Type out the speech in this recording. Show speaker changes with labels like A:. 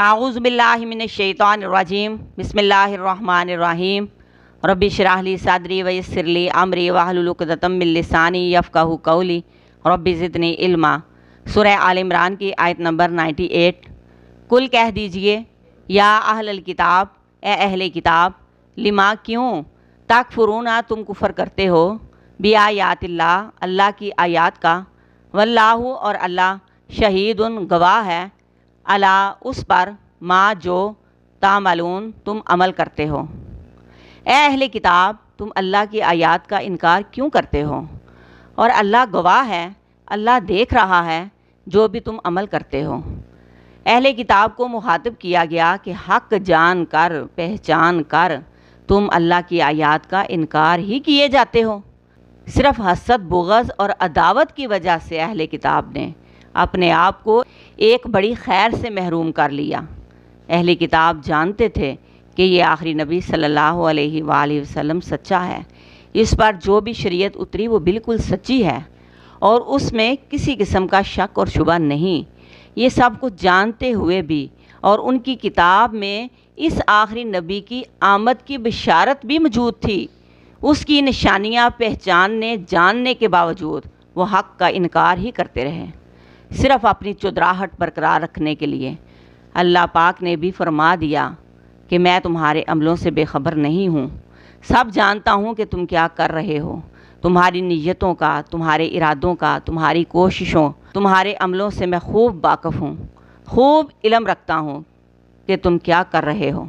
A: اعوذ باللہ من الشیطان الرجیم بسم اللہ الرحمن الرحیم رب اشرح لی صدری ویسر لی امری واحلل عقدۃ من لسانی یفقہوا قولی رب زدنی علما۔ سورہ آل عمران کی آیت نمبر 98۔ کل کہہ دیجئے یا اہل الکتاب، اے اہل کتاب، لما کیوں تکفرون تم کفر کرتے ہو، بآیات اللہ اللہ کی آیات کا، واللہ اور اللہ شہید گواہ ہے، علی اس پر ما جو تعملون تم عمل کرتے ہو۔ اے اہل کتاب، تم اللہ کی آیات کا انکار کیوں کرتے ہو، اور اللہ گواہ ہے، اللہ دیکھ رہا ہے جو بھی تم عمل کرتے ہو۔ اہل کتاب کو مخاطب کیا گیا کہ حق جان کر، پہچان کر تم اللہ کی آیات کا انکار ہی کیے جاتے ہو۔ صرف حسد، بغض اور عداوت کی وجہ سے اہل کتاب نے اپنے آپ کو ایک بڑی خیر سے محروم کر لیا۔ اہل کتاب جانتے تھے کہ یہ آخری نبی صلی اللہ علیہ وآلہ وسلم سچا ہے، اس پر جو بھی شریعت اتری وہ بالکل سچی ہے اور اس میں کسی قسم کا شک اور شبہ نہیں۔ یہ سب کچھ جانتے ہوئے بھی اور ان کی کتاب میں اس آخری نبی کی آمد کی بشارت بھی موجود تھی، اس کی نشانیاں پہچاننے جاننے کے باوجود وہ حق کا انکار ہی کرتے رہے، صرف اپنی چودراہٹ برقرار رکھنے کے لیے۔ اللہ پاک نے بھی فرما دیا کہ میں تمہارے عملوں سے بے خبر نہیں ہوں، سب جانتا ہوں کہ تم کیا کر رہے ہو، تمہاری نیتوں کا، تمہارے ارادوں کا، تمہاری کوششوں، تمہارے عملوں سے میں خوب واقف ہوں، خوب علم رکھتا ہوں کہ تم کیا کر رہے ہو۔